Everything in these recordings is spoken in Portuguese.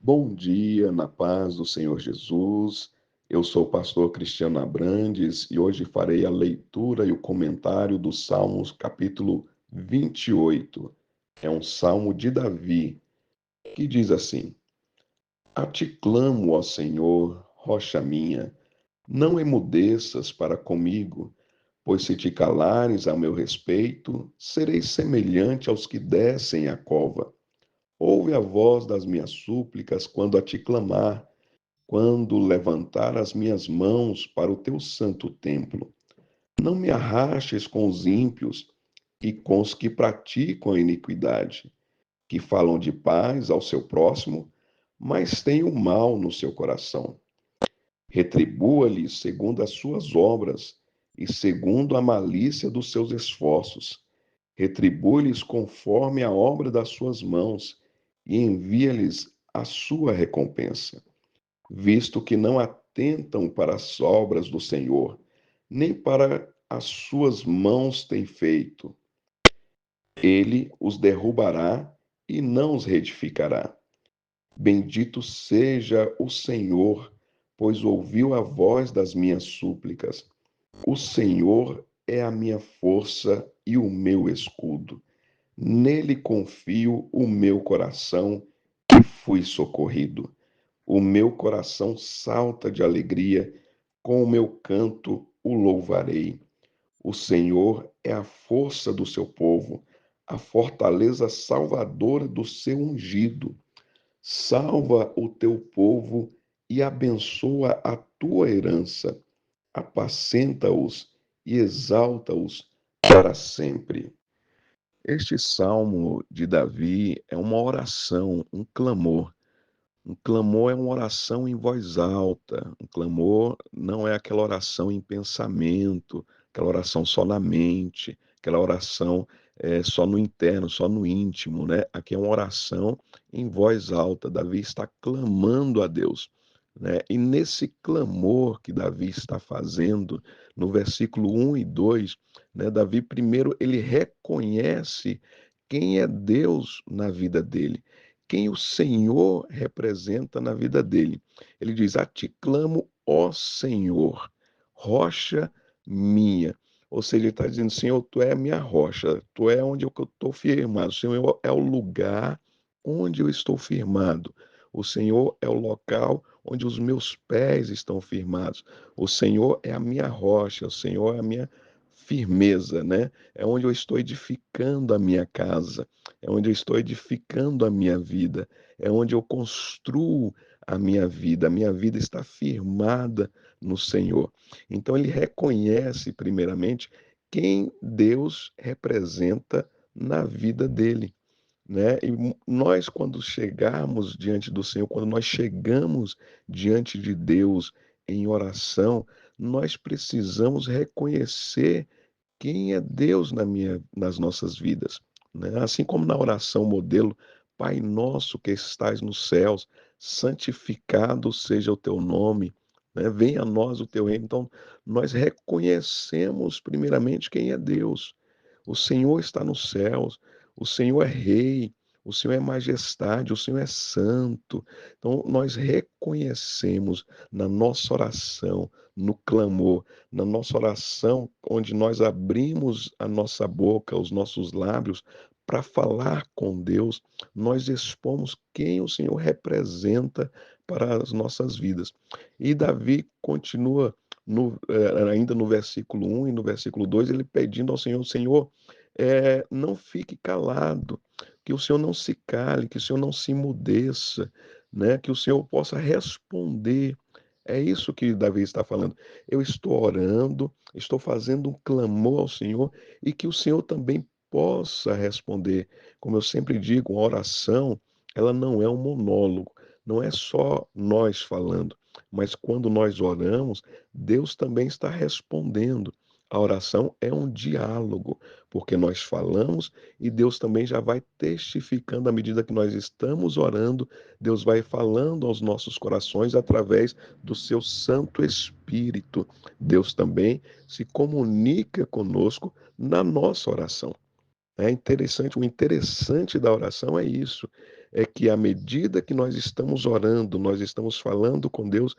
Bom dia, na paz do Senhor Jesus. Eu sou o pastor Cristiano Abrantes e hoje farei a leitura e o comentário do Salmos capítulo 28. É um salmo de Davi, que diz assim: A ti clamo, ó Senhor, rocha minha, não emudeças para comigo, pois se te calares a meu respeito, serei semelhante aos que descem a cova. Ouve a voz das minhas súplicas quando a ti clamar, quando levantar as minhas mãos para o teu santo templo. Não me arrastes com os ímpios e com os que praticam a iniquidade, que falam de paz ao seu próximo, mas têm o mal no seu coração. Retribua-lhes segundo as suas obras e segundo a malícia dos seus esforços. Retribua-lhes conforme a obra das suas mãos e envia-lhes a sua recompensa, visto que não atentam para as obras do Senhor, nem para as suas mãos tem feito. Ele os derrubará e não os reedificará. Bendito seja o Senhor, pois ouviu a voz das minhas súplicas. O Senhor é a minha força e o meu escudo. Nele confio o meu coração e fui socorrido. O meu coração salta de alegria, com o meu canto o louvarei. O Senhor é a força do seu povo, a fortaleza salvadora do seu ungido. Salva o teu povo e abençoa a tua herança. Apacenta-os e exalta-os para sempre. Este salmo de Davi é uma oração, um clamor. Um clamor é uma oração em voz alta. Um clamor não é aquela oração em pensamento, aquela oração só na mente, aquela oração só no interno, só no íntimo, né? Aqui é uma oração em voz alta. Davi está clamando a Deus, né? E nesse clamor que Davi está fazendo, no versículo 1 e 2, né, Davi primeiro ele reconhece quem é Deus na vida dele, quem o Senhor representa na vida dele. Ele diz: A ti clamo, ó Senhor, rocha minha. Ou seja, ele está dizendo: Senhor, tu é a minha rocha, tu é onde eu estou firmado, o Senhor é o lugar onde eu estou firmado, o Senhor é o local onde os meus pés estão firmados, o Senhor é a minha rocha, o Senhor é a minha firmeza, né? É onde eu estou edificando a minha casa, é onde eu estou edificando a minha vida, é onde eu construo a minha vida está firmada no Senhor. Então ele reconhece primeiramente quem Deus representa na vida dele, né? E nós quando chegarmos diante do Senhor, quando nós chegamos diante de Deus em oração, nós precisamos reconhecer quem é Deus nas nossas vidas, né? Assim como na oração modelo, Pai nosso que estais nos céus, santificado seja o teu nome, né? Venha a nós o teu reino. Então, nós reconhecemos primeiramente quem é Deus. O Senhor está nos céus, o Senhor é rei, o Senhor é majestade, o Senhor é santo. Então, nós reconhecemos na nossa oração, no clamor, na nossa oração, onde nós abrimos a nossa boca, os nossos lábios, para falar com Deus, nós expomos quem o Senhor representa para as nossas vidas. E Davi continua ainda no versículo 1 e no versículo 2, ele pedindo ao Senhor: Senhor, não fique calado, que o Senhor não se cale, que o Senhor não se emudeça, né? Que o Senhor possa responder. É isso que Davi está falando. Eu estou orando, estou fazendo um clamor ao Senhor e que o Senhor também possa responder. Como eu sempre digo, uma oração, ela não é um monólogo, não é só nós falando, mas quando nós oramos, Deus também está respondendo. A oração é um diálogo, porque nós falamos e Deus também já vai testificando à medida que nós estamos orando, Deus vai falando aos nossos corações através do seu Santo Espírito. Deus também se comunica conosco na nossa oração. É interessante, o interessante da oração é isso, é que à medida que nós estamos orando, nós estamos falando com Deus,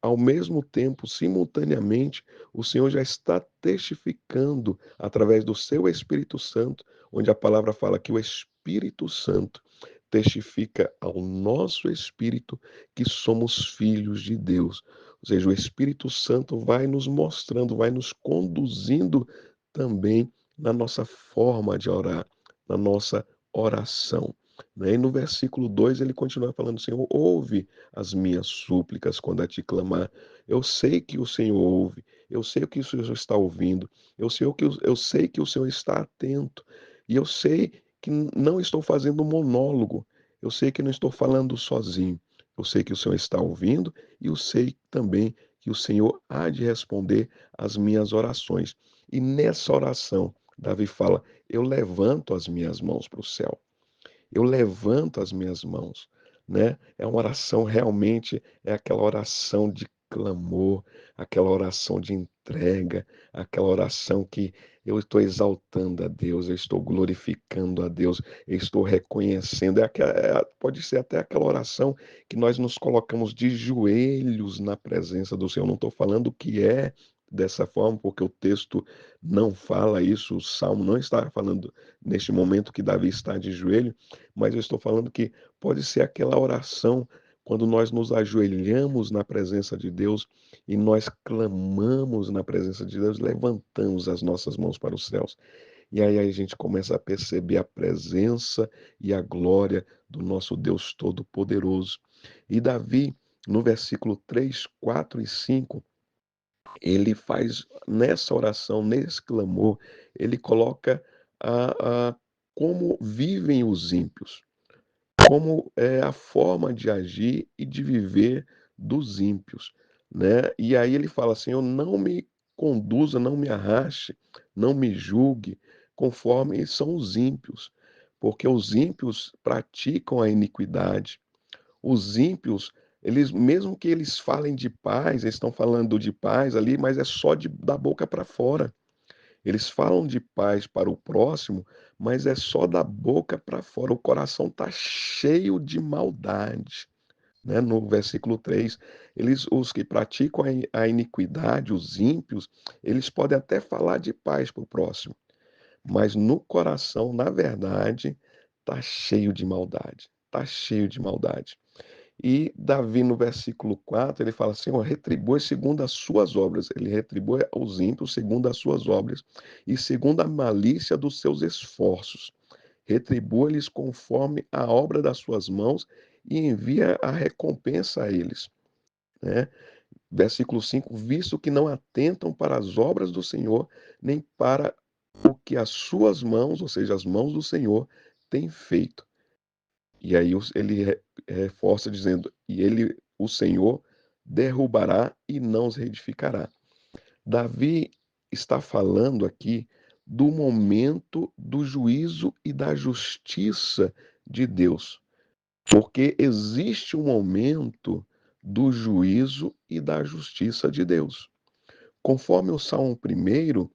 ao mesmo tempo, simultaneamente, o Senhor já está testificando através do seu Espírito Santo, onde a palavra fala que o Espírito Santo testifica ao nosso espírito que somos filhos de Deus. Ou seja, o Espírito Santo vai nos mostrando, vai nos conduzindo também na nossa forma de orar, na nossa oração. Né? E no versículo 2 ele continua falando: Senhor, ouve as minhas súplicas quando a te clamar. Eu sei que o Senhor ouve, eu sei que o Senhor está ouvindo, eu sei que o Senhor está atento, e eu sei que não estou fazendo um monólogo, eu sei que não estou falando sozinho, eu sei que o Senhor está ouvindo e eu sei também que o Senhor há de responder às minhas orações. E nessa oração, Davi fala: eu levanto as minhas mãos para o céu. Eu levanto as minhas mãos, né? É uma oração realmente, é aquela oração de clamor, aquela oração de entrega, aquela oração que eu estou exaltando a Deus, eu estou glorificando a Deus, eu estou reconhecendo. Pode ser até aquela oração que nós nos colocamos de joelhos na presença do Senhor. Não estou falando que é dessa forma, porque o texto não fala isso, o Salmo não está falando neste momento que Davi está de joelho, mas eu estou falando que pode ser aquela oração quando nós nos ajoelhamos na presença de Deus e nós clamamos na presença de Deus, levantamos as nossas mãos para os céus. E aí a gente começa a perceber a presença e a glória do nosso Deus Todo-Poderoso. E Davi, no versículo 3, 4 e 5, ele faz nessa oração, nesse clamor, ele coloca como vivem os ímpios, como é a forma de agir e de viver dos ímpios, né? E aí ele fala: Senhor, não me conduza, não me arraste, não me julgue conforme são os ímpios, porque os ímpios praticam a iniquidade. Os ímpios, eles, mesmo que eles falem de paz, eles estão falando de paz ali, mas é só da boca para fora. Eles falam de paz para o próximo, mas é só da boca para fora. O coração está cheio de maldade. Né? No versículo 3, os que praticam a iniquidade, os ímpios, eles podem até falar de paz para o próximo, mas no coração, na verdade, está cheio de maldade. Está cheio de maldade. E Davi, no versículo 4, ele fala: Senhor, retribui segundo as suas obras. Ele retribui aos ímpios segundo as suas obras e segundo a malícia dos seus esforços. Retribua-lhes conforme a obra das suas mãos e envia a recompensa a eles. Né? Versículo 5: visto que não atentam para as obras do Senhor, nem para o que as suas mãos, ou seja, as mãos do Senhor, têm feito. E aí ele reforça dizendo: e ele, o Senhor, derrubará e não os reedificará. Davi está falando aqui do momento do juízo e da justiça de Deus, porque existe um momento do juízo e da justiça de Deus. Conforme o Salmo 1,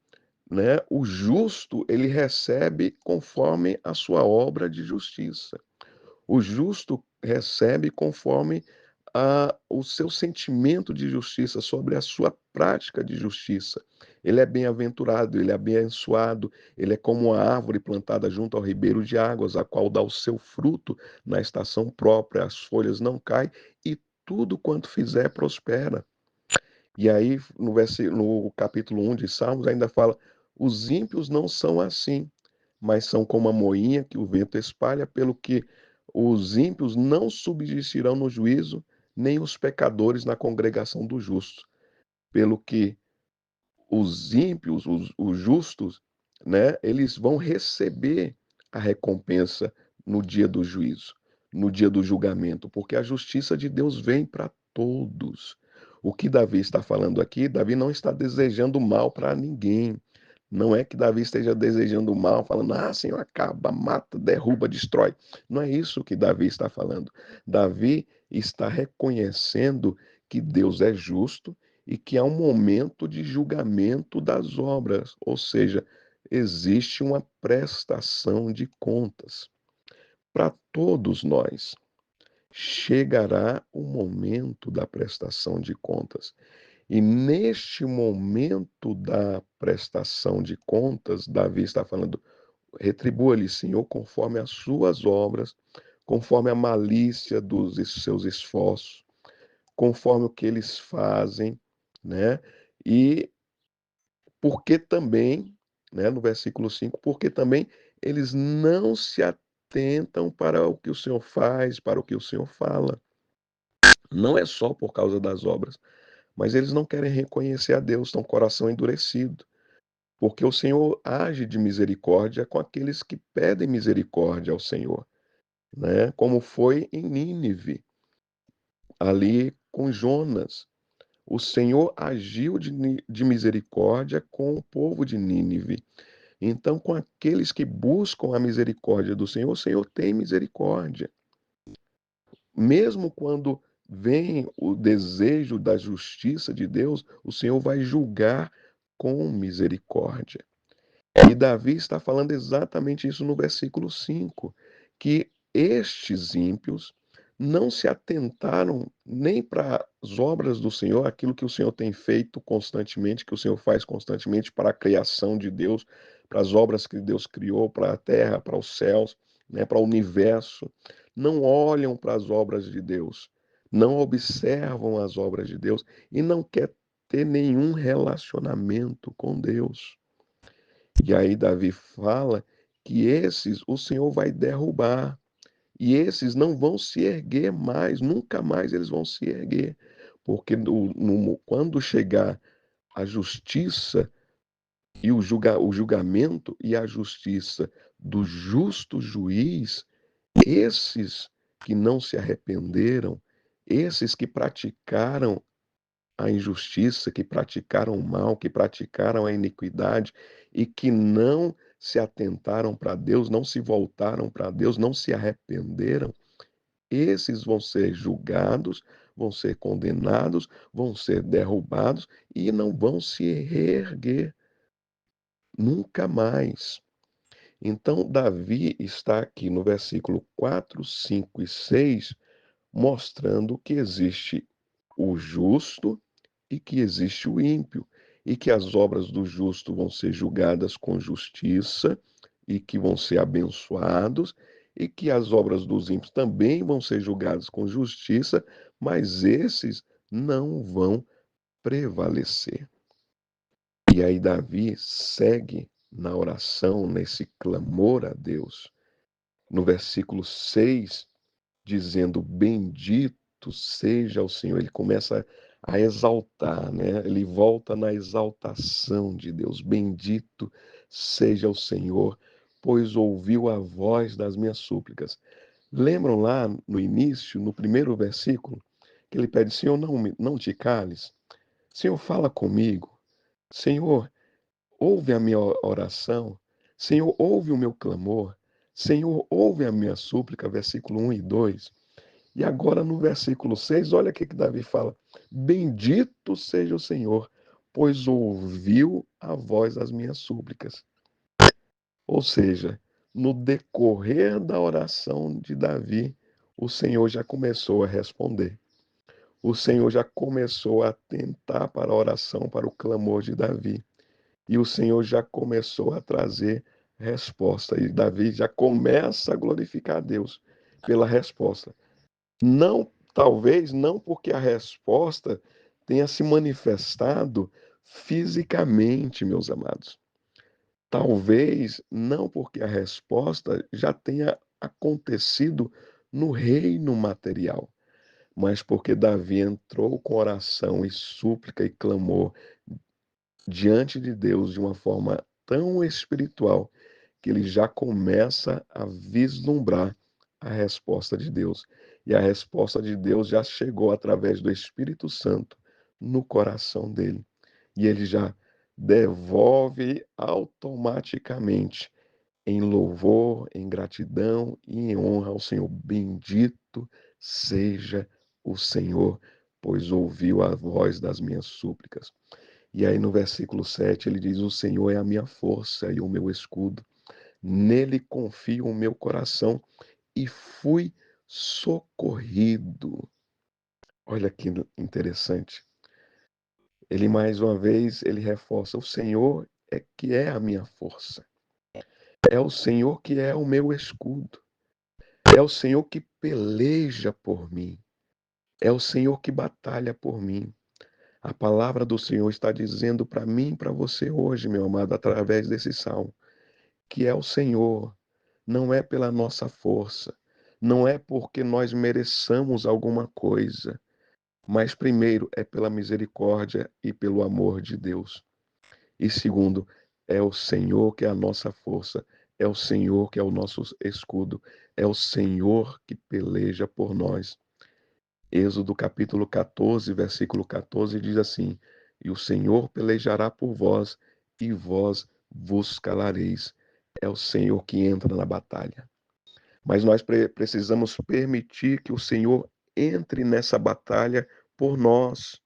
né, o justo ele recebe conforme a sua obra de justiça. O justo recebe conforme o seu sentimento de justiça, sobre a sua prática de justiça. Ele é bem-aventurado, ele é abençoado, ele é como uma árvore plantada junto ao ribeiro de águas, a qual dá o seu fruto na estação própria, as folhas não caem e tudo quanto fizer prospera. E aí, no capítulo 1 de Salmos, ainda fala: os ímpios não são assim, mas são como a moinha que o vento espalha, pelo que os ímpios não subsistirão no juízo, nem os pecadores na congregação dos justos. Pelo que os ímpios, os justos, né, eles vão receber a recompensa no dia do juízo, no dia do julgamento, porque a justiça de Deus vem para todos. O que Davi está falando aqui, Davi não está desejando mal para ninguém. Não é que Davi esteja desejando mal, falando: ah, Senhor, acaba, mata, derruba, destrói. Não é isso que Davi está falando. Davi está reconhecendo que Deus é justo e que há um momento de julgamento das obras, ou seja, existe uma prestação de contas. para todos nós. Chegará o momento da prestação de contas. E neste momento da prestação de contas, Davi está falando: retribua-lhe, Senhor, conforme as suas obras, conforme a malícia dos seus esforços, conforme o que eles fazem, né? E porque também, né, no versículo 5, porque também eles não se atentam para o que o Senhor faz, para o que o Senhor fala. Não é só por causa das obras, mas eles não querem reconhecer a Deus, estão com o coração endurecido, porque o Senhor age de misericórdia com aqueles que pedem misericórdia ao Senhor, né? Como foi em Nínive, ali com Jonas. O Senhor agiu de misericórdia com o povo de Nínive. Então, com aqueles que buscam a misericórdia do Senhor, o Senhor tem misericórdia. Mesmo quando vem o desejo da justiça de Deus, o Senhor vai julgar com misericórdia. E Davi está falando exatamente isso no versículo 5, que estes ímpios não se atentaram nem para as obras do Senhor, aquilo que o Senhor tem feito constantemente, que o Senhor faz constantemente para a criação de Deus, para as obras que Deus criou, para a terra, para os céus, né, para o universo. Não olham para as obras de Deus, não observam as obras de Deus e não quer ter nenhum relacionamento com Deus. E aí Davi fala que esses o Senhor vai derrubar, e esses não vão se erguer mais, nunca mais eles vão se erguer, porque quando chegar a justiça e o julgamento e a justiça do justo juiz, esses que não se arrependeram, esses que praticaram a injustiça, que praticaram o mal, que praticaram a iniquidade e que não se atentaram para Deus, não se voltaram para Deus, não se arrependeram, esses vão ser julgados, vão ser condenados, vão ser derrubados e não vão se reerguer nunca mais. Então, Davi está aqui no versículo 4, 5 e 6 mostrando que existe o justo e que existe o ímpio, e que as obras do justo vão ser julgadas com justiça e que vão ser abençoados, e que as obras dos ímpios também vão ser julgadas com justiça, mas esses não vão prevalecer. E aí Davi segue na oração, nesse clamor a Deus. No versículo 6, dizendo: Bendito seja o Senhor. Ele começa a exaltar, né? Ele volta na exaltação de Deus. Bendito seja o Senhor, pois ouviu a voz das minhas súplicas. Lembram lá no início, no primeiro versículo, que ele pede: Senhor, não te cales. Senhor, fala comigo. Senhor, ouve a minha oração. Senhor, ouve o meu clamor. Senhor, ouve a minha súplica, versículo 1 e 2. E agora no versículo 6, olha o que Davi fala: Bendito seja o Senhor, pois ouviu a voz das minhas súplicas. Ou seja, no decorrer da oração de Davi, o Senhor já começou a responder. O Senhor já começou a atentar para a oração, para o clamor de Davi. E o Senhor já começou a trazer resposta. E Davi já começa a glorificar a Deus pela resposta. Não, talvez não porque a resposta tenha se manifestado fisicamente, meus amados. Talvez não porque a resposta já tenha acontecido no reino material, mas porque Davi entrou com oração e súplica e clamor diante de Deus de uma forma tão espiritual que ele já começa a vislumbrar a resposta de Deus. E a resposta de Deus já chegou através do Espírito Santo no coração dele. E ele já devolve automaticamente em louvor, em gratidão e em honra ao Senhor. Bendito seja o Senhor, pois ouviu a voz das minhas súplicas. E aí no versículo 7 ele diz: O Senhor é a minha força e o meu escudo. Nele confio o meu coração e fui socorrido. Olha que interessante. Ele mais uma vez, ele reforça: o Senhor é que é a minha força. É o Senhor que é o meu escudo. É o Senhor que peleja por mim. É o Senhor que batalha por mim. A palavra do Senhor está dizendo para mim e para você hoje, meu amado, através desse salmo, que é o Senhor, não é pela nossa força, não é porque nós mereçamos alguma coisa, mas primeiro é pela misericórdia e pelo amor de Deus. E segundo, é o Senhor que é a nossa força, é o Senhor que é o nosso escudo, é o Senhor que peleja por nós. Êxodo capítulo 14, versículo 14 diz assim: E o Senhor pelejará por vós, e vós vos calareis. É o Senhor que entra na batalha. Mas nós precisamos permitir que o Senhor entre nessa batalha por nós,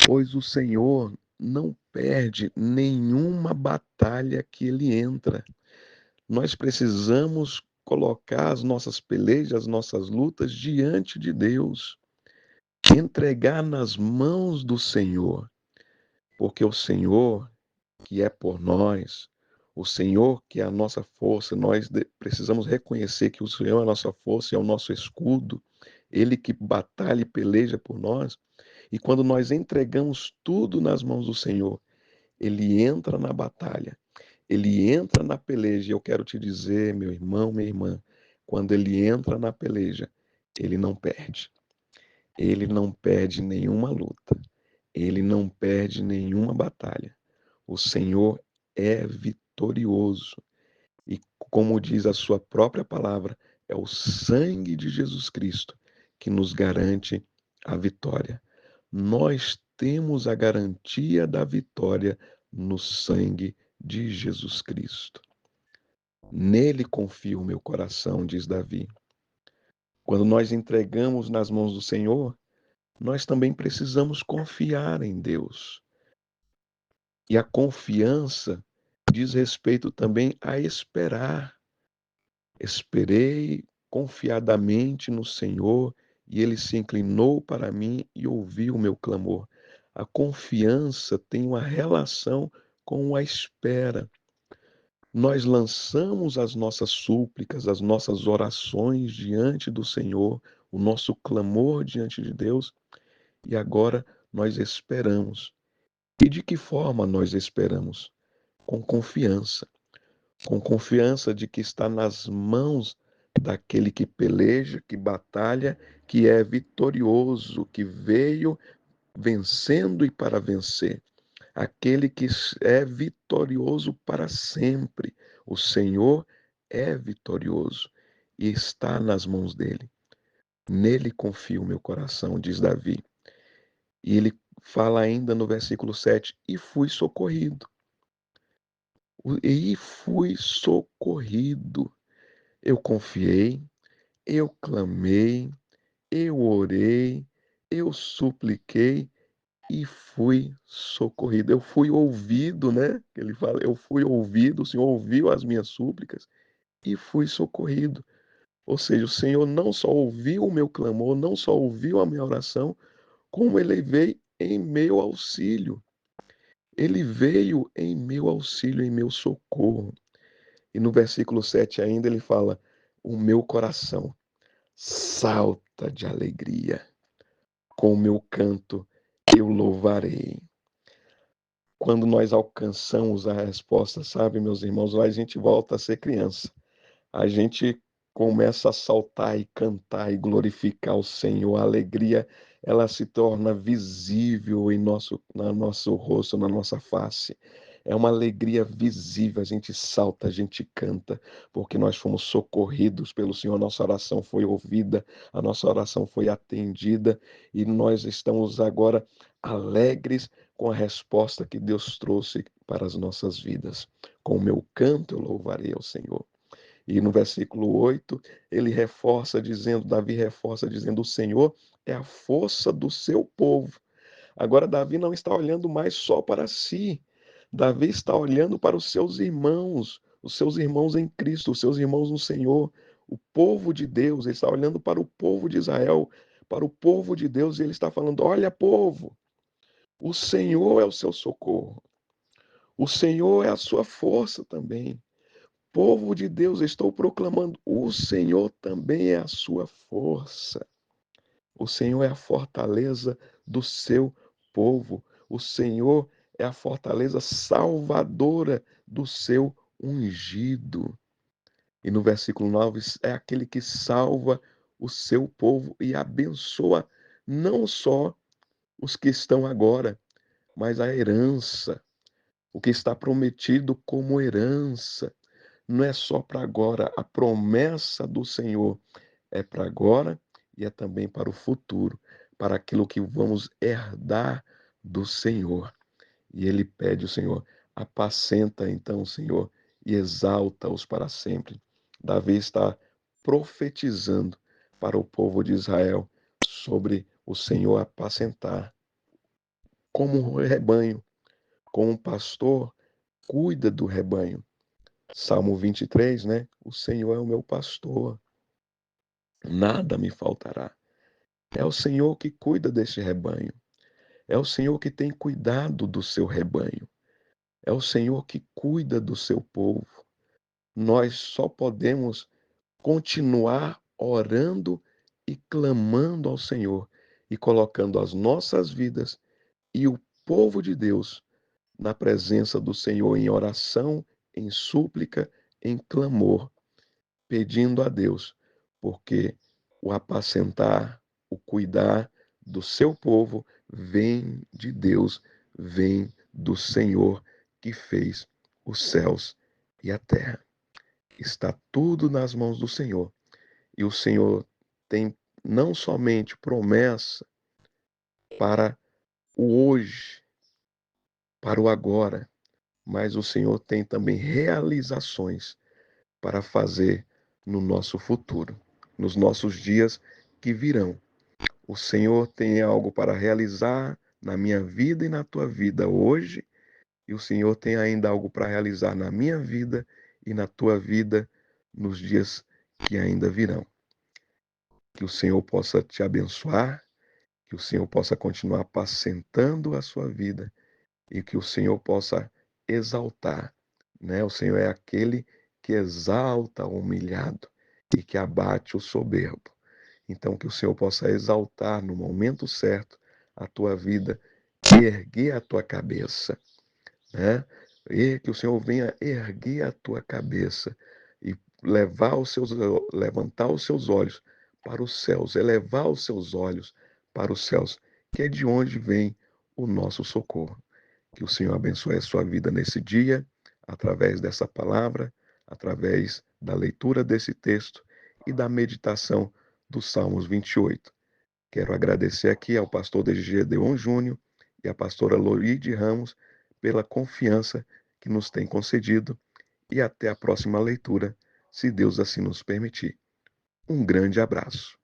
pois o Senhor não perde nenhuma batalha que ele entra. Nós precisamos colocar as nossas pelejas, as nossas lutas diante de Deus, entregar nas mãos do Senhor, porque o Senhor que é por nós, o Senhor que é a nossa força, nós precisamos reconhecer que o Senhor é a nossa força, é o nosso escudo, Ele que batalha e peleja por nós, e quando nós entregamos tudo nas mãos do Senhor, Ele entra na batalha, Ele entra na peleja, e eu quero te dizer, meu irmão, minha irmã, quando Ele entra na peleja, Ele não perde. Ele não perde nenhuma luta, ele não perde nenhuma batalha. O Senhor é vitorioso e, como diz a sua própria palavra, é o sangue de Jesus Cristo que nos garante a vitória. Nós temos a garantia da vitória no sangue de Jesus Cristo. Nele confio o meu coração, diz Davi. Quando nós entregamos nas mãos do Senhor, nós também precisamos confiar em Deus. E a confiança diz respeito também a esperar. Esperei confiadamente no Senhor e ele se inclinou para mim e ouviu o meu clamor. A confiança tem uma relação com a espera. Nós lançamos as nossas súplicas, as nossas orações diante do Senhor, o nosso clamor diante de Deus, e agora nós esperamos. E de que forma nós esperamos? Com confiança de que está nas mãos daquele que peleja, que batalha, que é vitorioso, que veio vencendo e para vencer, aquele que é vitorioso para sempre. O Senhor é vitorioso e está nas mãos dele. Nele confio o meu coração, diz Davi. E ele fala ainda no versículo 7, e fui socorrido. E fui socorrido. Eu confiei, eu clamei, eu orei, eu supliquei e fui socorrido. Eu fui ouvido, né? Ele fala, eu fui ouvido, o Senhor ouviu as minhas súplicas e fui socorrido. Ou seja, o Senhor não só ouviu o meu clamor, não só ouviu a minha oração, como ele veio em meu auxílio. Ele veio em meu auxílio, em meu socorro. E no versículo 7 ainda ele fala: o meu coração salta de alegria, com o meu canto eu louvarei. Quando nós alcançamos a resposta, sabe, meus irmãos, a gente volta a ser criança. A gente começa a saltar e cantar e glorificar o Senhor. A alegria, ela se torna visível no nosso rosto, na nossa face. É uma alegria visível, a gente salta, a gente canta, porque nós fomos socorridos pelo Senhor, nossa oração foi ouvida, a nossa oração foi atendida e nós estamos agora alegres com a resposta que Deus trouxe para as nossas vidas. Com o meu canto eu louvarei ao Senhor. E no versículo 8, Davi reforça dizendo, o Senhor é a força do seu povo. Agora Davi não está olhando mais só para si. Davi está olhando para os seus irmãos em Cristo, os seus irmãos no Senhor. o povo de Deus, ele está olhando para o povo de Israel, para o povo de Deus, e ele está falando: olha, povo, o Senhor é o seu socorro, o Senhor é a sua força também. Povo de Deus, estou proclamando: o Senhor também é a sua força. O Senhor é a fortaleza do seu povo. O Senhor é a fortaleza salvadora do seu ungido. E no versículo 9, é aquele que salva o seu povo e abençoa não só os que estão agora, mas a herança, o que está prometido como herança. Não é só para agora, a promessa do Senhor é para agora e é também para o futuro, para aquilo que vamos herdar do Senhor. E ele pede, o Senhor: apacenta então, Senhor, e exalta-os para sempre. Davi está profetizando para o povo de Israel sobre o Senhor apacentar, como um rebanho, como um pastor cuida do rebanho. Salmo 23, né? O Senhor é o meu pastor, nada me faltará. É o Senhor que cuida deste rebanho. É o Senhor que tem cuidado do seu rebanho. É o Senhor que cuida do seu povo. Nós só podemos continuar orando e clamando ao Senhor e colocando as nossas vidas e o povo de Deus na presença do Senhor em oração, em súplica, em clamor, pedindo a Deus, porque o apacentar, o cuidar do seu povo vem de Deus, vem do Senhor que fez os céus e a terra. Está tudo nas mãos do Senhor. E o Senhor tem não somente promessa para o hoje, para o agora, mas o Senhor tem também realizações para fazer no nosso futuro, nos nossos dias que virão. O Senhor tem algo para realizar na minha vida e na tua vida hoje, e o Senhor tem ainda algo para realizar na minha vida e na tua vida nos dias que ainda virão. Que o Senhor possa te abençoar, que o Senhor possa continuar apacentando a sua vida e que o Senhor possa exaltar, né? O Senhor é aquele que exalta o humilhado e que abate o soberbo. Então, que o Senhor possa exaltar no momento certo a tua vida e erguer a tua cabeça, né? E que o Senhor venha erguer a tua cabeça e levantar os seus olhos para os céus, elevar os seus olhos para os céus, que é de onde vem o nosso socorro. Que o Senhor abençoe a sua vida nesse dia, através dessa palavra, através da leitura desse texto e da meditação dos Salmos 28. Quero agradecer aqui ao pastor Gedeon Júnior e à pastora Loide Ramos pela confiança que nos tem concedido e até a próxima leitura, se Deus assim nos permitir. Um grande abraço.